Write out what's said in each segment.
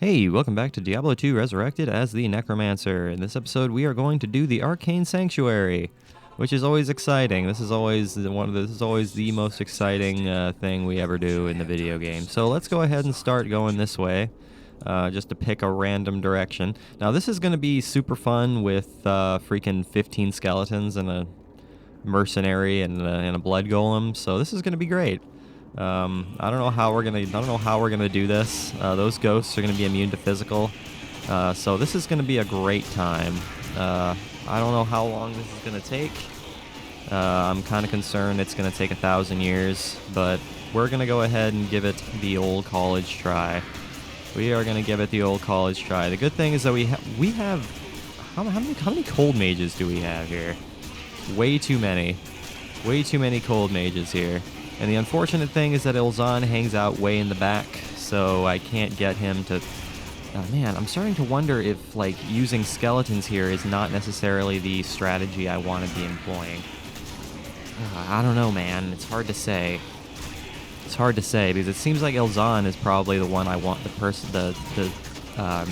Hey, welcome back to Diablo 2 Resurrected as the Necromancer. In this episode, we are going to do the Arcane Sanctuary, which is always exciting. This is always the most exciting thing we ever do in the video game. So let's go ahead and start going this way, just to pick a random direction. Now, this is going to be super fun with freaking 15 skeletons and a mercenary and a blood golem. So this is going to be great. I don't know how we're gonna do this. Those ghosts are gonna be immune to physical, so this is gonna be a great time. I don't know how long this is gonna take. I'm kind of concerned it's gonna take 1,000 years, but we're gonna go ahead and give it the old college try. We are gonna give it the old college try. The good thing is that we have how many cold mages do we have here? Way too many cold mages here. And the unfortunate thing is that Ilzan hangs out way in the back, so I can't get him to... Oh, man, I'm starting to wonder if, like, using skeletons here is not necessarily the strategy I want to be employing. I don't know, man. It's hard to say. It's hard to say, because it seems like Ilzan is probably the one I want, the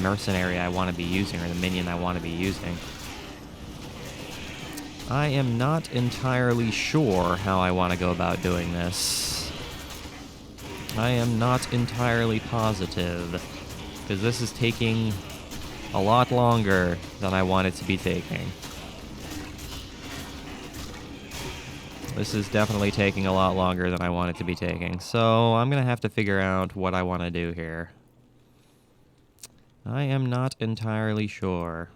mercenary I want to be using, or the minion I want to be using. I am not entirely sure how I want to go about doing this. I am not entirely positive, because this is taking a lot longer than I want it to be taking. This is definitely taking a lot longer than I want it to be taking, so I'm going to have to figure out what I want to do here. I am not entirely sure.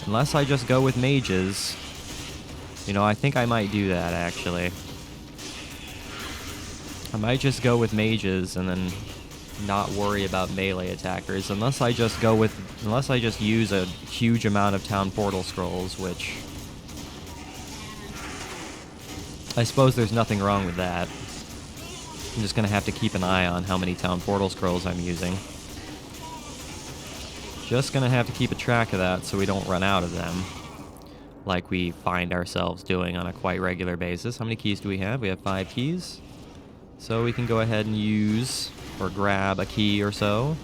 Unless I just go with mages. You know, I think I might do that, actually. I might just go with mages and then not worry about melee attackers. Unless I just use a huge amount of town portal scrolls, which... I suppose there's nothing wrong with that. I'm just gonna have to keep an eye on how many town portal scrolls I'm using. Just gonna have to keep a track of that so we don't run out of them, like we find ourselves doing on a quite regular basis. How many keys do we have? We have 5 keys. So we can go ahead and use, or grab a key or so.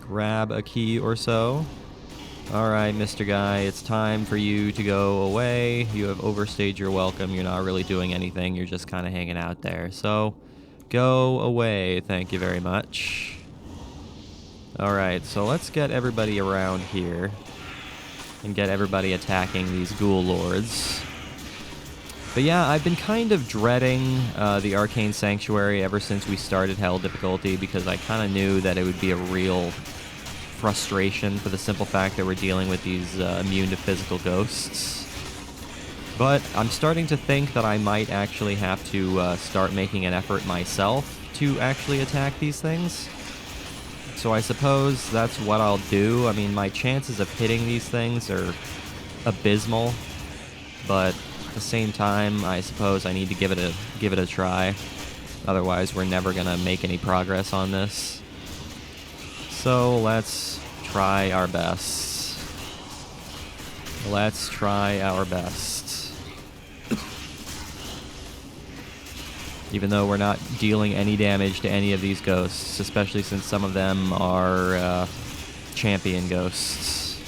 Grab a key or so. Alright, Mr. Guy, it's time for you to go away. You have overstayed your welcome. You're not really doing anything. You're just kind of hanging out there. So, go away. Thank you very much. Alright, so let's get everybody around here and get everybody attacking these ghoul lords. But yeah, I've been kind of dreading the Arcane Sanctuary ever since we started Hell difficulty, because I kind of knew that it would be a real frustration for the simple fact that we're dealing with these immune to physical ghosts. But I'm starting to think that I might actually have to start making an effort myself to actually attack these things. So I suppose that's what I'll do. I mean, my chances of hitting these things are abysmal, but at the same time, I suppose I need to give it a try. Otherwise, we're never gonna make any progress on this. So let's try our best. Let's try our best. Even though we're not dealing any damage to any of these ghosts, especially since some of them are champion ghosts.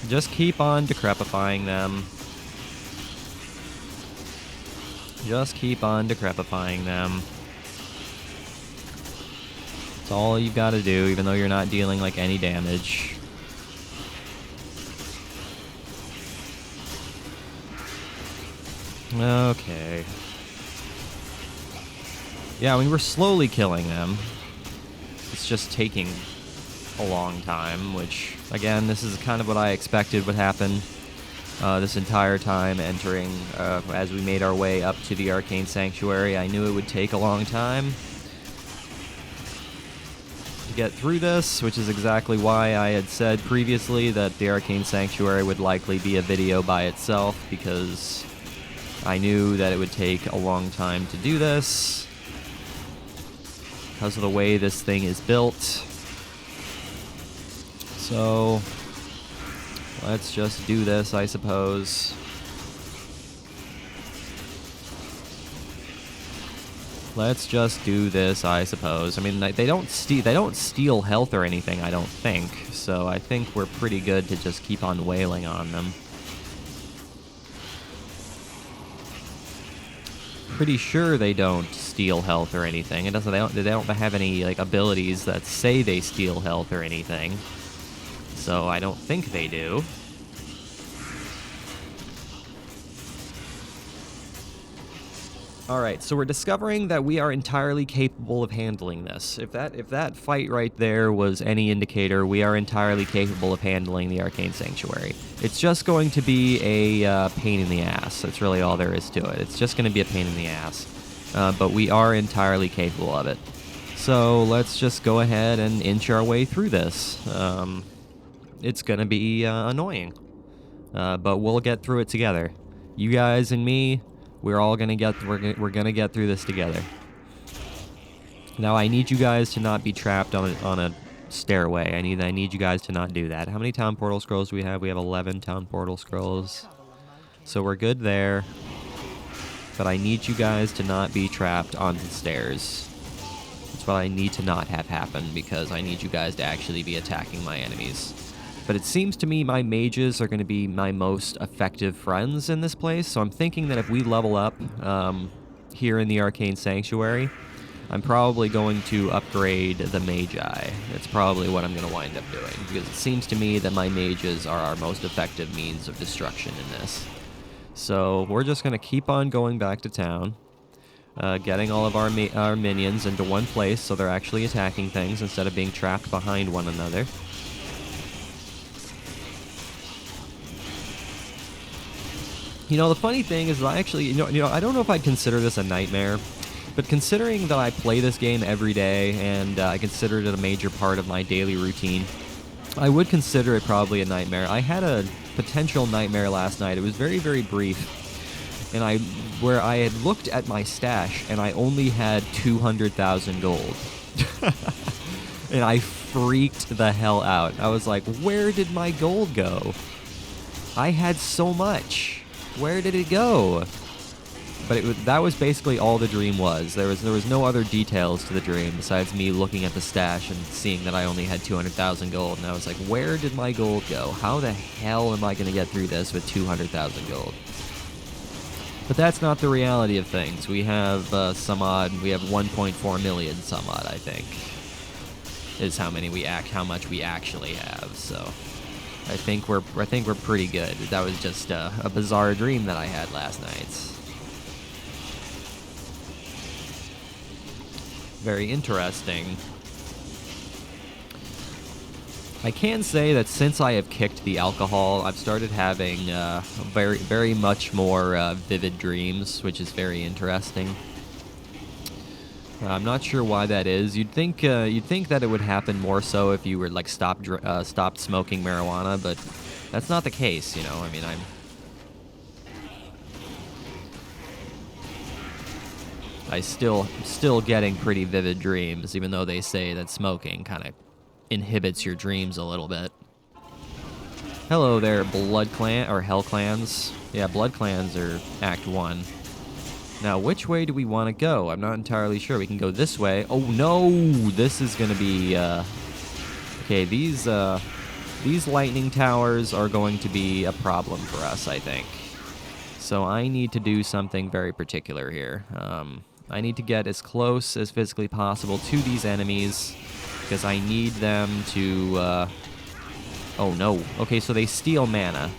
Just keep on decrepifying them. Just keep on decrepifying them. That's all you've got to do, even though you're not dealing like any damage. Okay. Yeah, I mean, we're slowly killing them. It's just taking a long time, which, again, this is kind of what I expected would happen this entire time entering, as we made our way up to the Arcane Sanctuary. I knew it would take a long time to get through this, which is exactly why I had said previously that the Arcane Sanctuary would likely be a video by itself, because I knew that it would take a long time to do this because of the way this thing is built. So let's just do this, I suppose. Let's just do this, I suppose. I mean, they don't steal health or anything, I don't think. So I think we're pretty good to just keep on wailing on them. Pretty sure they don't steal health or anything. It doesn't. They don't have any like abilities that say they steal health or anything. So I don't think they do. Alright, so we're discovering that we are entirely capable of handling this. If that fight right there was any indicator, we are entirely capable of handling the Arcane Sanctuary. It's just going to be a pain in the ass. That's really all there is to it. It's just going to be a pain in the ass. But we are entirely capable of it. So let's just go ahead and inch our way through this. It's going to be annoying. But we'll get through it together. You guys and me... We're gonna get through this together. Now I need you guys to not be trapped on a stairway. I need you guys to not do that. How many town portal scrolls do we have? We have 11 town portal scrolls. So we're good there. But I need you guys to not be trapped on the stairs. That's what I need to not have happen, because I need you guys to actually be attacking my enemies. But it seems to me my mages are going to be my most effective friends in this place, so I'm thinking that if we level up here in the Arcane Sanctuary, I'm probably going to upgrade the Magi. That's probably what I'm going to wind up doing, because it seems to me that my mages are our most effective means of destruction in this. So we're just going to keep on going back to town, getting all of our minions into one place so they're actually attacking things instead of being trapped behind one another. You know, the funny thing is I actually, you know, I don't know if I'd consider this a nightmare, but considering that I play this game every day and I consider it a major part of my daily routine, I would consider it probably a nightmare. I had a potential nightmare last night. It was very, very brief, and where I had looked at my stash and I only had 200,000 gold. And I freaked the hell out. I was like, where did my gold go? I had so much. Where did it go? But that was basically all the dream was. There was no other details to the dream besides me looking at the stash and seeing that I only had 200,000 gold. And I was like, where did my gold go? How the hell am I going to get through this with 200,000 gold? But that's not the reality of things. We have we have 1.4 million some odd, I think, is how much we actually have. So I think we're pretty good. That was just a bizarre dream that I had last night. Very interesting. I can say that since I have kicked the alcohol, I've started having very, very much more vivid dreams, which is very interesting. I'm not sure why that is. You'd think that it would happen more so if you were like stopped smoking marijuana, but that's not the case. You know, I mean, I still getting pretty vivid dreams, even though they say that smoking kind of inhibits your dreams a little bit. Hello there, Blood Clan or Hell Clans. Yeah, Blood Clans are Act 1. Now, which way do we want to go? I'm not entirely sure. We can go this way. Oh, no! This is going to be... Okay, these lightning towers are going to be a problem for us, I think. So I need to do something very particular here. I need to get as close as physically possible to these enemies, because I need them to... Oh, no. Okay, so they steal mana.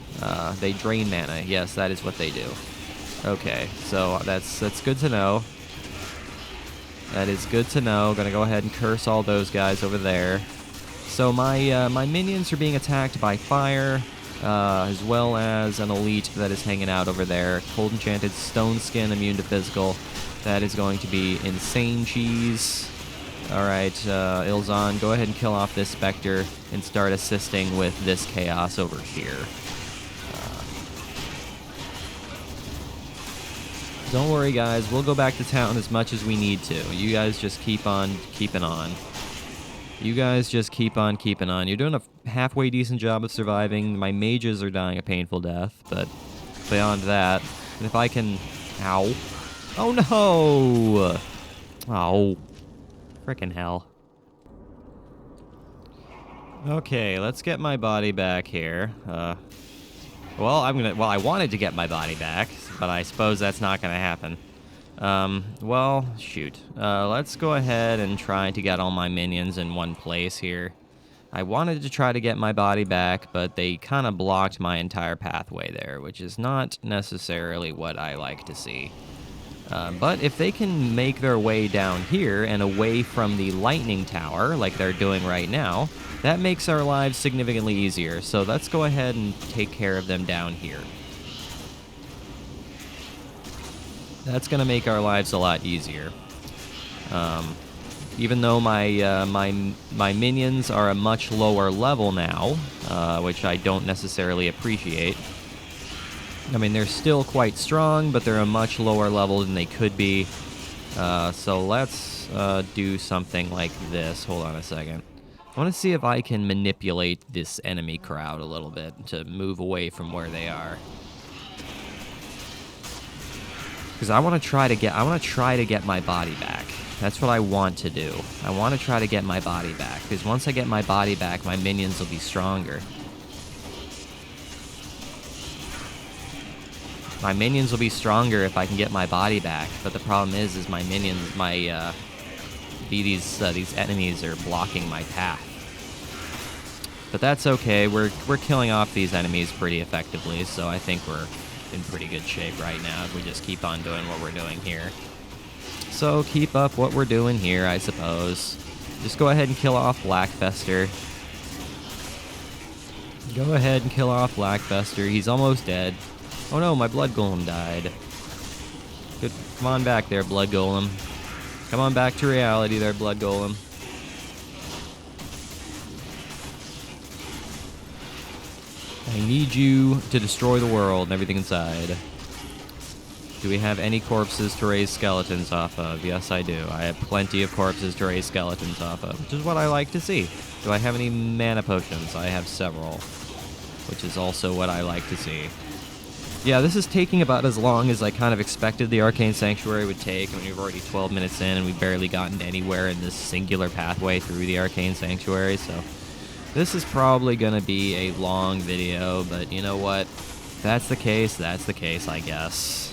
They drain mana. Yes, that is what they do. Okay, so that's good to know. That is good to know. Gonna go ahead and curse all those guys over there. So my minions are being attacked by fire, as well as an elite that is hanging out over there. Cold Enchanted Stone Skin, immune to physical. That is going to be insane cheese. Alright, Ilzon, go ahead and kill off this Spectre and start assisting with this chaos over here. Don't worry, guys. We'll go back to town as much as we need to. You guys just keep on keeping on. You guys just keep on keeping on. You're doing a halfway decent job of surviving. My mages are dying a painful death, but beyond that, if I can... Ow. Oh, no! Oh, frickin' hell. Okay, let's get my body back here. Well, I wanted to get my body back, but I suppose that's not gonna happen. Well, shoot. Let's go ahead and try to get all my minions in one place here. I wanted to try to get my body back, but they kind of blocked my entire pathway there, which is not necessarily what I like to see. But if they can make their way down here and away from the lightning tower, like they're doing right now, that makes our lives significantly easier. So let's go ahead and take care of them down here. That's going to make our lives a lot easier. Even though my minions are a much lower level now, which I don't necessarily appreciate. I mean, they're still quite strong, but they're a much lower level than they could be. So let's do something like this. Hold on a second. I want to see if I can manipulate this enemy crowd a little bit to move away from where they are. Because I want to try to get my body back. That's what I want to do. I want to try to get my body back. Because once I get my body back, my minions will be stronger. My minions will be stronger if I can get my body back. But the problem is my minions, these enemies are blocking my path. But that's okay. We're killing off these enemies pretty effectively, so I think we're in pretty good shape right now if we just keep on doing what we're doing here. So keep up what we're doing here, I suppose. Just go ahead and kill off Blackfester. Go ahead and kill off Blackfester. He's almost dead. Oh no, my Blood Golem died. Good. Come on back there, Blood Golem. Come on back to reality there, Blood Golem. I need you to destroy the world and everything inside. Do we have any corpses to raise skeletons off of? Yes, I do. I have plenty of corpses to raise skeletons off of, which is what I like to see. Do I have any mana potions? I have several, which is also what I like to see. Yeah, this is taking about as long as I kind of expected the Arcane Sanctuary would take. I mean, we've already 12 minutes in, and we've barely gotten anywhere in this singular pathway through the Arcane Sanctuary, so this is probably going to be a long video, but you know what? If that's the case, I guess.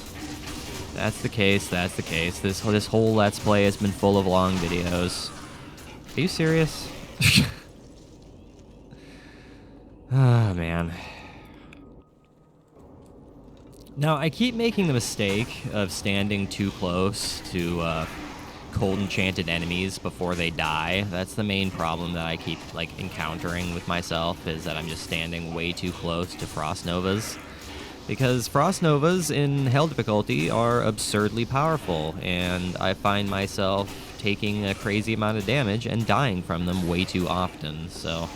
That's the case. This whole Let's Play has been full of long videos. Are you serious? Ah, man. Now, I keep making the mistake of standing too close to cold enchanted enemies before they die. That's the main problem that I keep encountering with myself, is that I'm just standing way too close to Frost Novas. Because Frost Novas in Hell difficulty are absurdly powerful, and I find myself taking a crazy amount of damage and dying from them way too often. So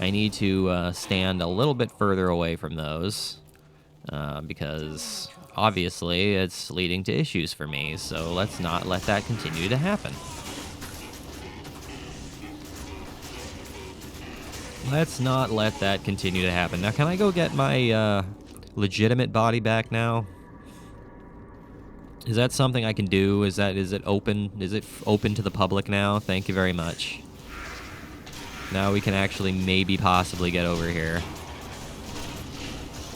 I need to stand a little bit further away from those, because obviously it's leading to issues for me, so let's not let that continue to happen. Let's not let that continue to happen. Now, can I go get my legitimate body back now? Is that something I can do? Is it open? Is it open to the public now? Thank you very much. Now we can actually maybe possibly get over here.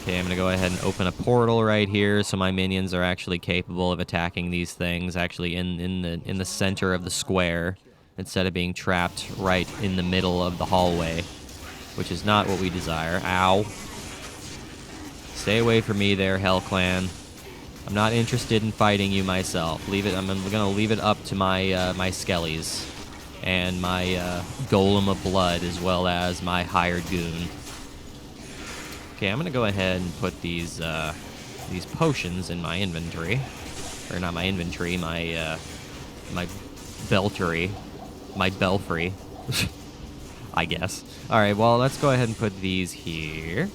Okay, I'm gonna go ahead and open a portal right here, so my minions are actually capable of attacking these things actually in the center of the square, instead of being trapped right in the middle of the hallway, which is not what we desire. Ow. Stay away from me there, Hell Clan. I'm not interested in fighting you myself. Leave it. I'm gonna leave it up to my my skellies and my golem of blood, as well as my hired goon. Okay, I'm gonna go ahead and put these potions in my inventory, or not my inventory, my my beltery, my belfry, I guess. All right, well, let's go ahead and put these here.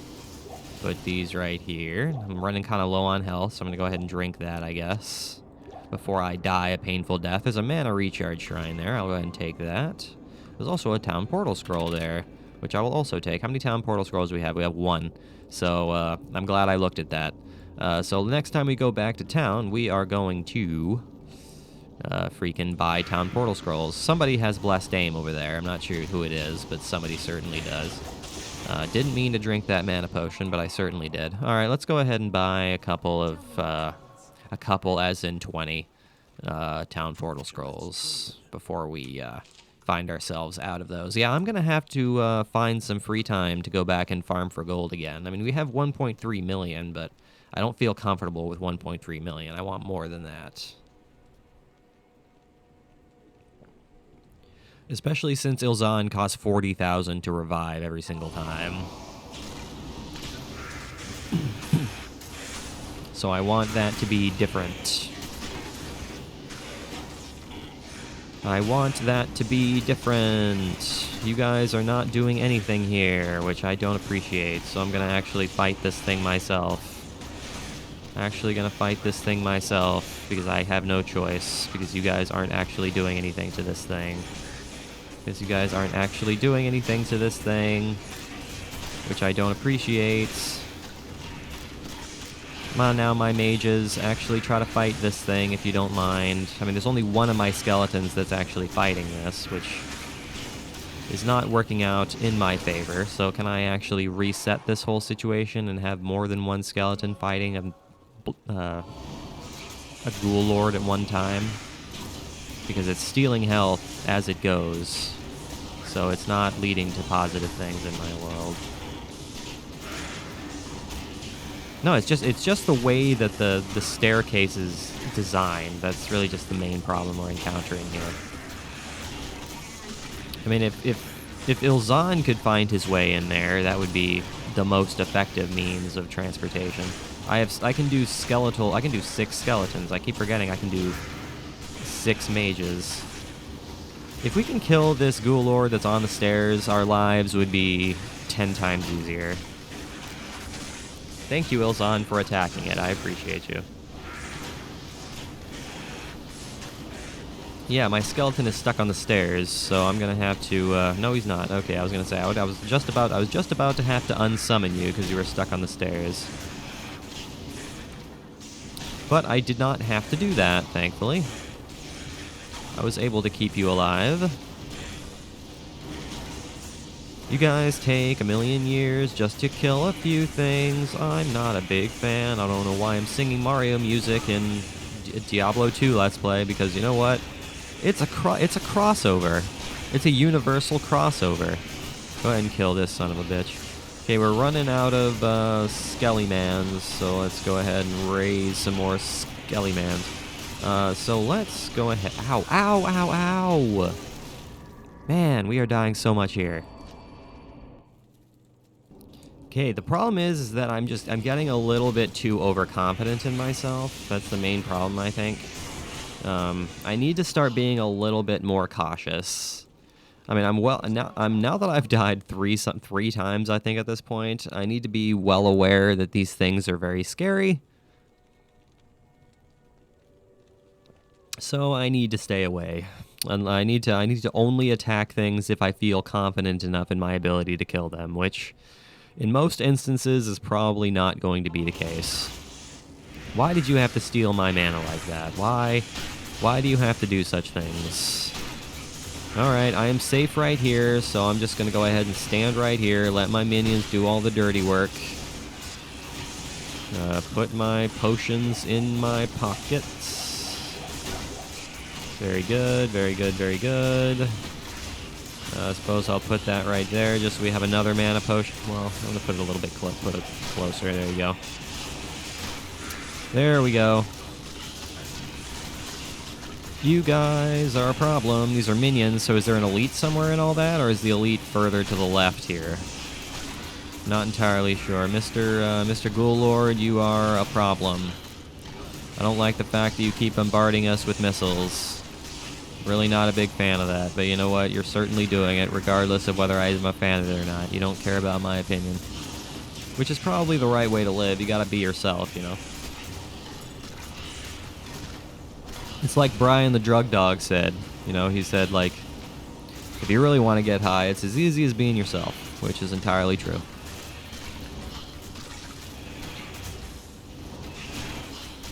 Put these right here. I'm running kind of low on health, so I'm gonna go ahead and drink that, I guess, before I die a painful death. There's a mana recharge shrine there. I'll go ahead and take that. There's also a town portal scroll there, which I will also take. How many town portal scrolls do we have? We have one. So I'm glad I looked at that. So next time we go back to town, we are going to freaking buy town portal scrolls. Somebody has blessed aim over there. I'm not sure who it is, but somebody certainly does. Didn't mean to drink that mana potion, but I certainly did. All right, let's go ahead and buy a couple of, a couple as in 20 town portal scrolls before we find ourselves out of those. Yeah, I'm going to have to find some free time to go back and farm for gold again. I mean, we have 1.3 million, but I don't feel comfortable with 1.3 million. I want more than that. Especially since Ilzan costs 40,000 to revive every single time. So I want that to be different. I want that to be different. You guys are not doing anything here, which I don't appreciate, so I'm gonna actually fight this thing myself. Actually gonna fight this thing myself, because I have no choice, because you guys aren't actually doing anything to this thing. Because you guys aren't actually doing anything to this thing, which I don't appreciate. Come on now, my mages, actually try to fight this thing if you don't mind. I mean, there's only one of my skeletons that's actually fighting this, which is not working out in my favor. So can I actually reset this whole situation and have more than one skeleton fighting a ghoul lord at one time? Because it's stealing health as it goes. So it's not leading to positive things in my world. No, it's just the way that the staircase is designed. That's really just the main problem we're encountering here. I mean, if Ilzan could find his way in there, that would be the most effective means of transportation. I can do 6 skeletons. I keep forgetting I can do 6 mages. If we can kill this ghoul lord that's on the stairs, our lives would be 10 times easier. Thank you, Ilzan, for attacking it. I appreciate you. Yeah, my skeleton is stuck on the stairs, so I'm gonna have to. No, he's not. Okay, I was gonna say I was just about to have to unsummon you because you were stuck on the stairs. But I did not have to do that, thankfully. I was able to keep you alive. You guys take a million years just to kill a few things. I'm not a big fan. I don't know why I'm singing Mario music in Diablo 2 Let's Play, because you know what? It's a crossover. It's a universal crossover. Go ahead and kill this son of a bitch. Okay, we're running out of Skelly-mans, so let's go ahead and raise some more Skelly-mans. So let's go ahead. Ow, ow, ow, ow! Man, we are dying so much here. Okay, the problem is that I'm getting a little bit too overconfident in myself. That's the main problem, I think. I need to start being a little bit more cautious. I mean, now that I've died three times, I think at this point, I need to be well aware that these things are very scary. So I need to stay away. And I need to only attack things if I feel confident enough in my ability to kill them, which in most instances is probably not going to be the case. Why did you have to steal my mana like that? Why do you have to do such things? Alright, I am safe right here, so I'm just going to go ahead and stand right here, let my minions do all the dirty work. Put my potions in my pockets. Very good, very good, very good. I suppose I'll put that right there, just so we have another mana potion. Well, I'm going to put it a little bit closer. There we go. There we go. You guys are a problem. These are minions, so is there an elite somewhere in all that, or is the elite further to the left here? Not entirely sure. Mr. Ghoul Lord, you are a problem. I don't like the fact that you keep bombarding us with missiles. Really not a big fan of that, but you know what? You're certainly doing it, regardless of whether I'm a fan of it or not. You don't care about my opinion. Which is probably the right way to live. You gotta be yourself, you know? It's like Brian the Drug Dog said. You know, he said, like, if you really want to get high, it's as easy as being yourself, which is entirely true.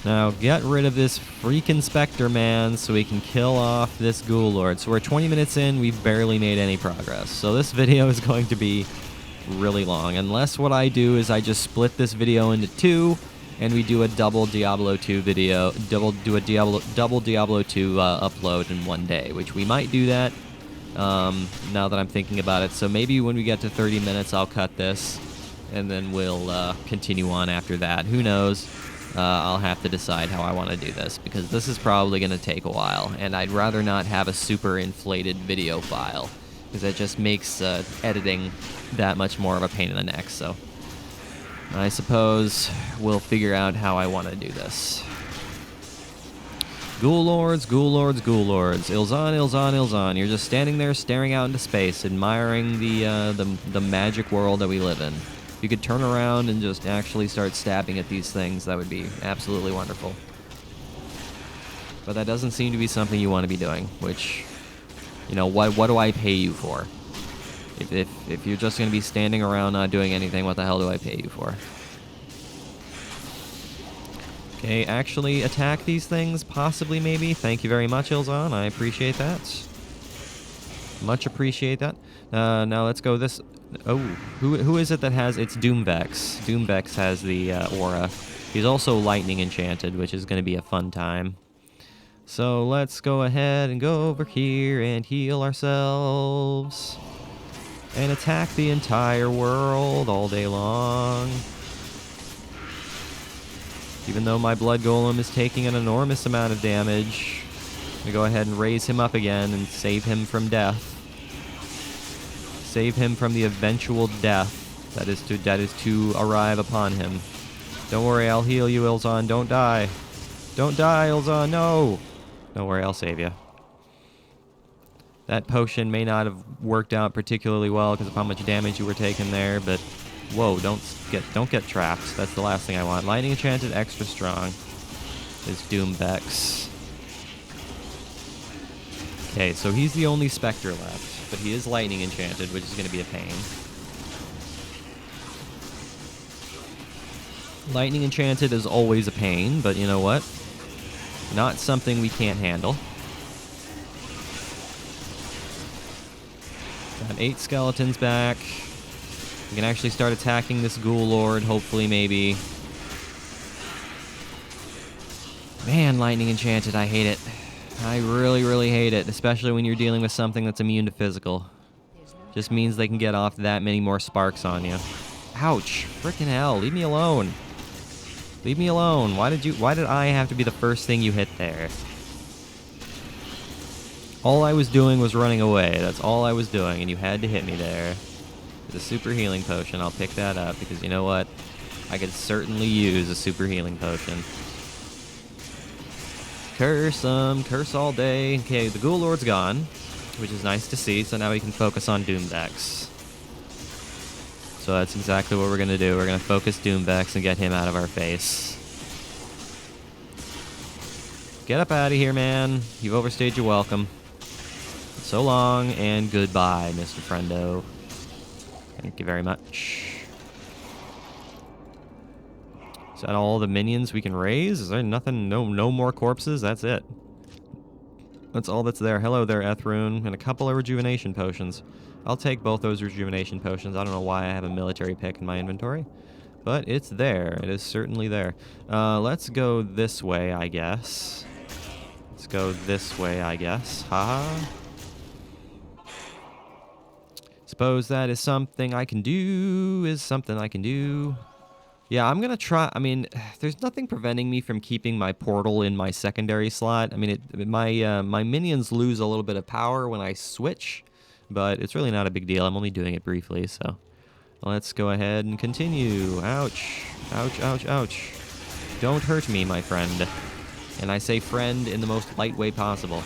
Now get rid of this freaking Spectre man so we can kill off this Ghoul Lord. So we're 20 minutes in, we've barely made any progress. So this video is going to be really long. Unless what I do is I just split this video into two and we do a double Diablo 2 video, double Diablo 2 upload in one day, which we might do that now that I'm thinking about it. So maybe when we get to 30 minutes, I'll cut this and then we'll continue on after that. Who knows? I'll have to decide how I want to do this, because this is probably going to take a while, and I'd rather not have a super inflated video file, because it just makes editing that much more of a pain in the neck. So I suppose we'll figure out how I want to do this. Ghoul Lords, Ghoul Lords, Ghoul Lords. Ilzan, Ilzan, Ilzan. You're just standing there staring out into space, admiring the magic world that we live in. If you could turn around and just actually start stabbing at these things, that would be absolutely wonderful. But that doesn't seem to be something you want to be doing, which, you know, what do I pay you for? If you're just going to be standing around not doing anything, what the hell do I pay you for? Okay, actually attack these things, possibly, maybe. Thank you very much, Ilzan. I appreciate that. Much appreciate that. Now let's go this... Oh, who is it that has... It's Doomvex. Doomvex has the aura. He's also lightning enchanted, which is going to be a fun time. So let's go ahead and go over here and heal ourselves. And attack the entire world all day long. Even though my blood golem is taking an enormous amount of damage, I'm going to go ahead and raise him up again and save him from death. Save him from the eventual death that is to arrive upon him. Don't worry, I'll heal you, Ilzan. Don't die. Don't die, Ilzan. No! Don't worry, I'll save you. That potion may not have worked out particularly well because of how much damage you were taking there, but whoa, don't get trapped. That's the last thing I want. Lightning enchanted, extra strong is Doomvex. Okay, so he's the only Spectre left, but he is lightning enchanted, which is going to be a pain. Lightning enchanted is always a pain, but you know what? Not something we can't handle. Got 8 skeletons back. We can actually start attacking this Ghoul Lord, hopefully, maybe. Man, lightning enchanted, I hate it. I really, really hate it, especially when you're dealing with something that's immune to physical. Just means they can get off that many more sparks on you. Ouch. Frickin' hell, leave me alone. Leave me alone. Why did I have to be the first thing you hit there? All I was doing was running away. That's all I was doing, and you had to hit me there. There's a super healing potion. I'll pick that up, because you know what? I could certainly use a super healing potion. Curse them. Curse all day. Okay, the Ghoul Lord's gone, which is nice to see, so now we can focus on Doomvex. So that's exactly what we're going to do. We're going to focus Doomvex and get him out of our face. Get up out of here, man. You've overstayed your welcome. So long, and goodbye, Mr. Friendo. Thank you very much. Is that all the minions we can raise? Is there nothing, no more corpses? That's it. That's all that's there. Hello there, Ethrune, and a couple of rejuvenation potions. I'll take both those rejuvenation potions. I don't know why I have a military pick in my inventory, but it's there. It is certainly there. Let's go this way, I guess. Let's go this way, I guess. Haha. Suppose that is something I can do, Yeah, I'm gonna try. I mean, there's nothing preventing me from keeping my portal in my secondary slot. I mean, my minions lose a little bit of power when I switch, but it's really not a big deal. I'm only doing it briefly, so let's go ahead and continue. Ouch. Ouch, ouch, ouch. Don't hurt me, my friend. And I say friend in the most light way possible.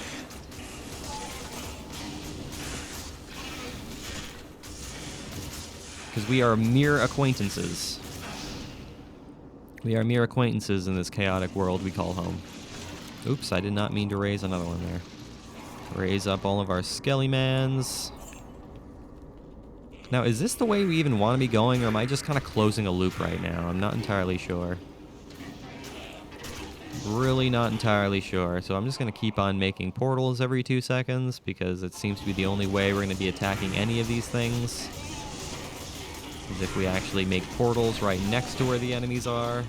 Because we are mere acquaintances. We are mere acquaintances in this chaotic world we call home. Oops, I did not mean to raise another one there. Raise up all of our Skelly-mans. Now, is this the way we even want to be going, or am I just kind of closing a loop right now? I'm not entirely sure. Really not entirely sure. So I'm just going to keep on making portals every 2 seconds because it seems to be the only way we're going to be attacking any of these things. Is if we actually make portals right next to where the enemies are.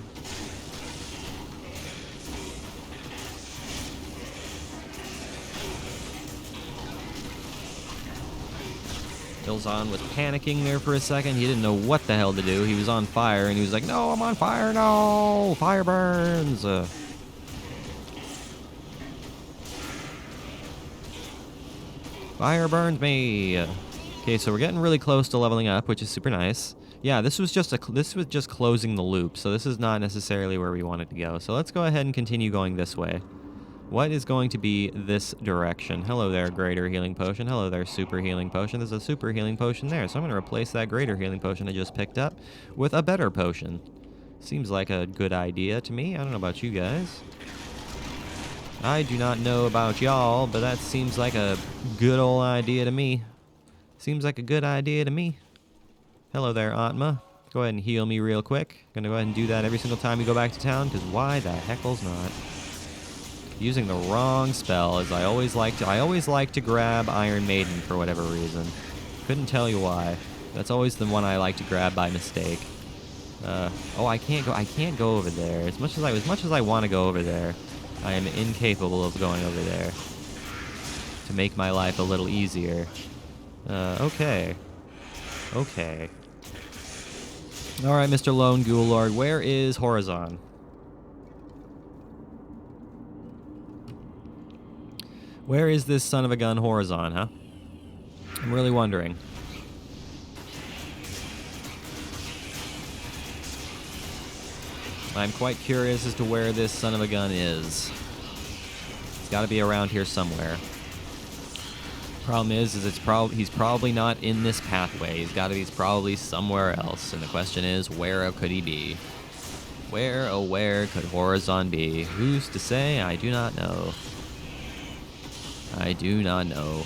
Ilzan was panicking there for a second. He didn't know what the hell to do. He was on fire, and he was like, no, I'm on fire, no! Fire burns! Fire burns me! Okay, so we're getting really close to leveling up, which is super nice. Yeah, this was just closing the loop, so this is not necessarily where we wanted to go. So let's go ahead and continue going this way. What is going to be this direction? Hello there, greater healing potion. Hello there, super healing potion. There's a super healing potion there, so I'm going to replace that greater healing potion I just picked up with a better potion. Seems like a good idea to me. I don't know about you guys. I do not know about y'all, but that seems like a good old idea to me. Seems like a good idea to me. Hello there, Atma. Go ahead and heal me real quick. Gonna go ahead and do that every single time we go back to town, because why the heckle's not? Using the wrong spell, as I always like to grab Iron Maiden for whatever reason. Couldn't tell you why. That's always the one I like to grab by mistake. Oh, I can't go over there. As much as I want to go over there, I am incapable of going over there. To make my life a little easier. Okay. Okay. Alright, Mr. Lone Ghoul Lord, where is Horizon? Where is this son of a gun Horizon, huh? I'm really wondering. I'm quite curious as to where this son of a gun is. It's got to be around here somewhere. Problem is he's probably not in this pathway. He's probably somewhere else. And the question is, where could he be? Where, oh where could Horizon be? Who's to say? I do not know. I do not know.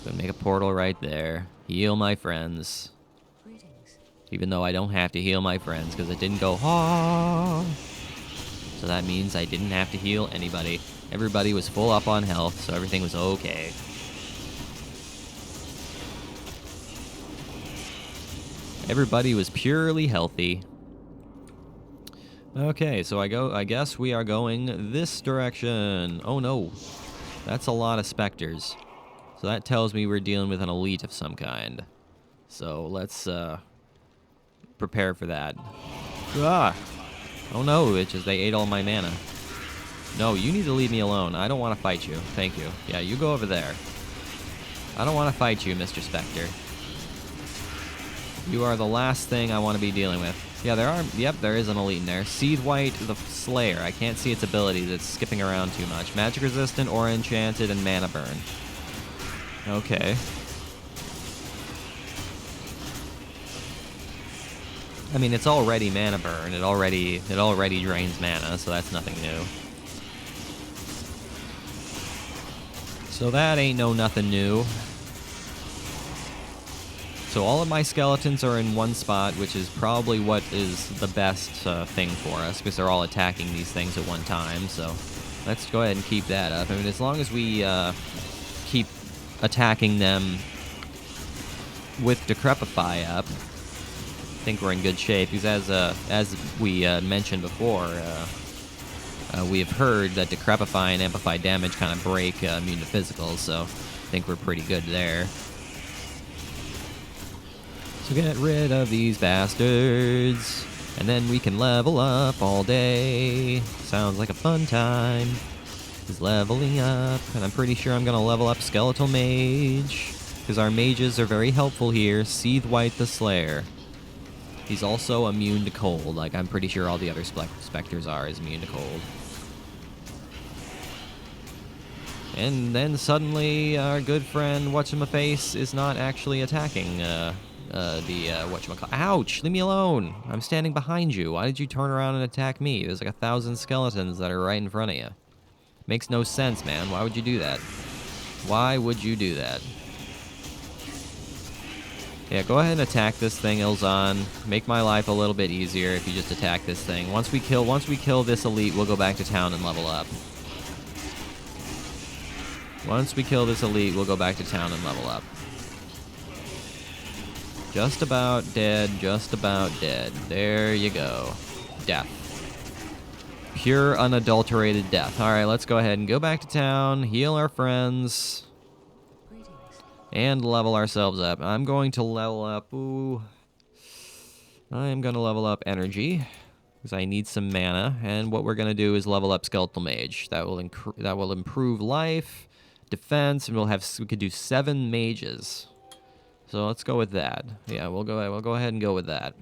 Gonna make a portal right there. Heal my friends. Even though I don't have to heal my friends because it didn't go ha. So that means I didn't have to heal anybody. Everybody was full up on health, so everything was okay. Everybody was purely healthy. Okay, so I guess we are going this direction. Oh no. That's a lot of specters. So that tells me we're dealing with an elite of some kind. So let's prepare for that. Ah! Oh no, bitches, they ate all my mana. No, you need to leave me alone. I don't want to fight you. Thank you. Yeah, you go over there. I don't want to fight you, Mr. Spectre. You are the last thing I want to be dealing with. Yeah, there is an elite in there. Seethwhite the Slayer. I can't see its abilities. It's skipping around too much. Magic resistant, aura enchanted, and mana burn. Okay. I mean, it's already mana burn. It already drains mana, so that's nothing new. So that ain't nothing new. So all of my skeletons are in one spot, which is probably what is the best thing for us, because they're all attacking these things at one time, so let's go ahead and keep that up. I mean, as long as we keep attacking them with Decrepify up, I think we're in good shape, because as we mentioned before, we have heard that Decrepify and Amplify damage kind of break immune to physicals, so I think we're pretty good there. So get rid of these bastards, and then we can level up all day. Sounds like a fun time. Is leveling up, and I'm pretty sure I'm going to level up Skeletal Mage, because our mages are very helpful here. Seethwhite the Slayer. He's also immune to cold, like I'm pretty sure all the other specters are, is immune to cold. And then suddenly our good friend Whatchamaface is not actually attacking whatchamacallit. Ouch! Leave me alone! I'm standing behind you. Why did you turn around and attack me? There's like 1,000 skeletons that are right in front of you. Makes no sense, man. Why would you do that? Why would you do that? Yeah, go ahead and attack this thing, Ilzon. Make my life a little bit easier if you just attack this thing. Once we kill this elite, we'll go back to town and level up. Once we kill this elite, we'll go back to town and level up. Just about dead, just about dead. There you go. Death. Pure, unadulterated death. Alright, let's go ahead and go back to town, heal our friends, and level ourselves up. I'm going to level up... I'm going to level up energy, because I need some mana, and what we're going to do is level up Skeletal Mage. That will improve life, defense, and we could do 7 mages. So let's go with that. Yeah, we'll go ahead and go with that.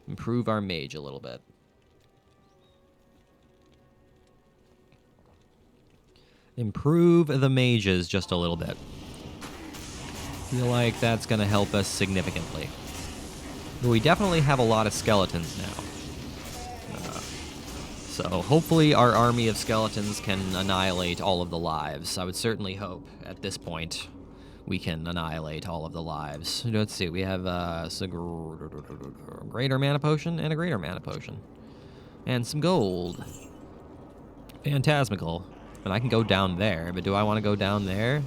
Improve our mage a little bit. Improve the mages just a little bit. Feel like that's going to help us significantly. But we definitely have a lot of skeletons now. So hopefully our army of skeletons can annihilate all of the lives. I would certainly hope at this point we can annihilate all of the lives. Let's see, we have a greater mana potion and a greater mana potion. And some gold. Phantasmical. And I can go down there, but do I want to go down there?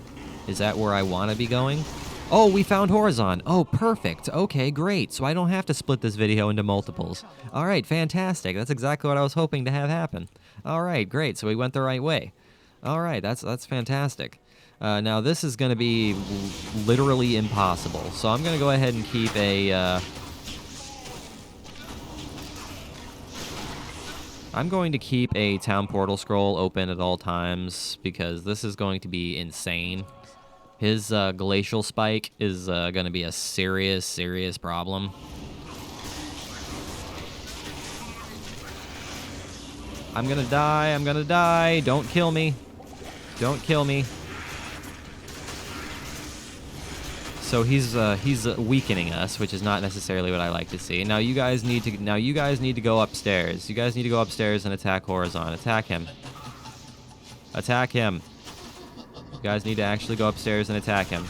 Is that where I want to be going? Oh, we found Horizon. Oh, perfect. Okay, great. So I don't have to split this video into multiples. All right, fantastic. That's exactly what I was hoping to have happen. All right, great. So we went the right way. All right, that's fantastic. Now this is going to be literally impossible. So I'm going to go ahead and keep a... I'm going to keep a town portal scroll open at all times because this is going to be insane. His glacial spike is going to be a serious, serious problem. I'm going to die. I'm going to die. Don't kill me. Don't kill me. So he's weakening us, which is not necessarily what I like to see. Now you guys need to go upstairs. You guys need to go upstairs and attack Horizon. Attack him. Attack him. You guys need to actually go upstairs and attack him.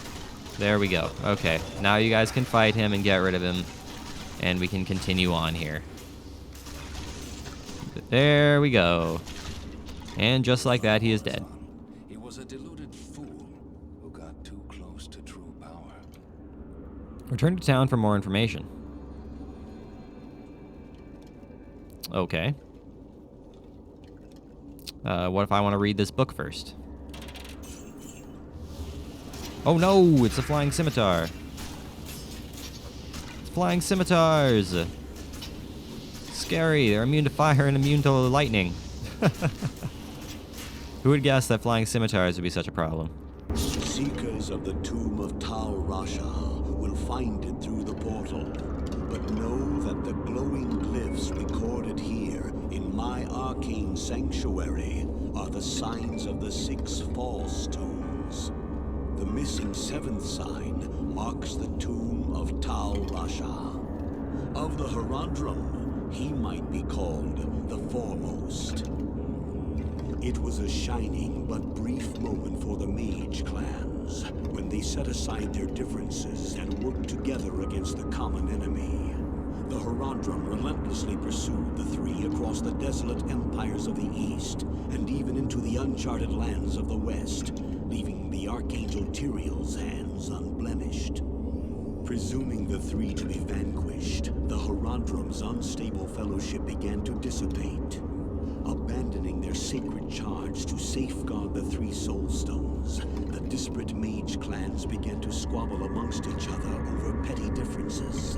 There we go. Okay. Now you guys can fight him and get rid of him, and we can continue on here. There we go. And just like that, he is dead. He was a deluded fool who got too close to true power. Return to town for more information. Okay. What if I want to read this book first? Oh no, it's a flying scimitar. It's flying scimitars. Scary, they're immune to fire and immune to lightning. Who would guess that flying scimitars would be such a problem? Seekers of the tomb of Tal Rasha will find it through the portal, but know that the glowing glyphs recorded here in my arcane sanctuary are the signs of the 6 fall stones. The missing 7th sign marks the tomb of Tal Rasha. Of the Herondrum, he might be called the foremost. It was a shining but brief moment for the mage clans when they set aside their differences and worked together against the common enemy. The Herondrum relentlessly pursued the 3 across the desolate empires of the east and even into the uncharted lands of the west, leaving the Archangel Tyrael's hands unblemished. Presuming the 3 to be vanquished, the Herondrum's unstable fellowship began to dissipate. Abandoning their sacred charge to safeguard the 3 soul stones, the disparate mage clans began to squabble amongst each other over petty differences.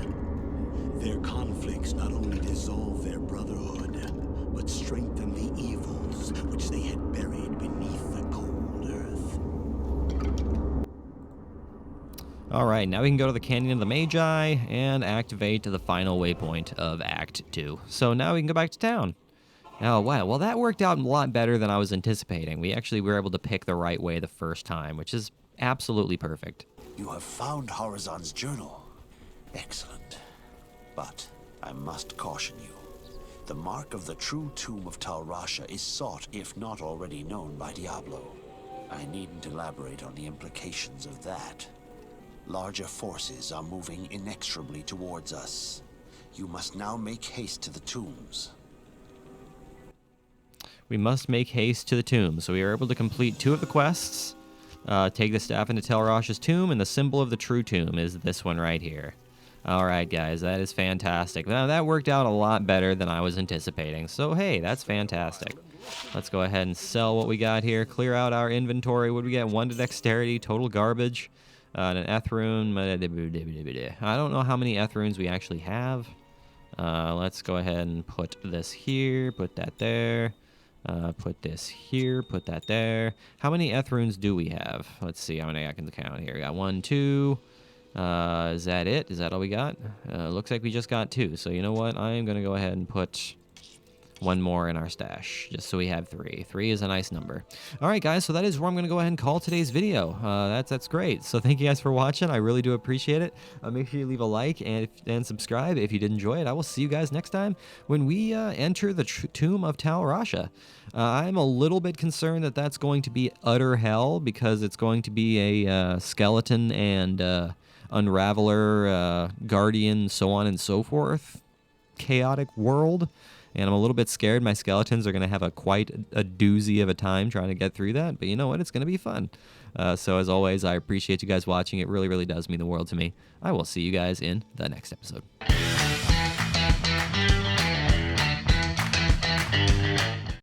Their conflicts not only dissolved their brotherhood, but strengthened the evils which they had buried beneath the cold earth. Alright, now we can go to the Canyon of the Magi and activate the final waypoint of Act 2. So now we can go back to town. Oh, wow. Well, that worked out a lot better than I was anticipating. We actually were able to pick the right way the first time, which is absolutely perfect. You have found Horizon's journal. Excellent. But I must caution you. The mark of the true tomb of Tal Rasha is sought, if not already known, by Diablo. I needn't elaborate on the implications of that. Larger forces are moving inexorably towards us. You must now make haste to the tombs. We must make haste to the tomb. So we are able to complete 2 of the quests. Take the staff into Tal Rasha's tomb, and the symbol of the true tomb is this one right here. Alright, guys, that is fantastic. Now, that worked out a lot better than I was anticipating. So, hey, that's fantastic. Let's go ahead and sell what we got here. Clear out our inventory. What do we get? 1 to dexterity, total garbage. An Ethrune. I don't know how many Ethrunes we actually have. Let's go ahead and put this here, put that there. Put this here, put that there. How many Ethrunes do we have? Let's see how many I can count here. We got 1, 2. Is that it? Is that all we got? Looks like we just got 2. So you know what? I am going to go ahead and put 1 more in our stash, just so we have 3. 3 is a nice number. All right, guys, so that is where I'm going to go ahead and call today's video. That's great. So thank you guys for watching. I really do appreciate it. Make sure you leave a like and subscribe if you did enjoy it. I will see you guys next time when we enter the tomb of Tal Rasha. I'm a little bit concerned that that's going to be utter hell, because it's going to be a skeleton and unraveler, guardian, so on and so forth, chaotic world. And I'm a little bit scared my skeletons are going to have quite a doozy of a time trying to get through that. But you know what? It's going to be fun. So as always, I appreciate you guys watching. It really, really does mean the world to me. I will see you guys in the next episode.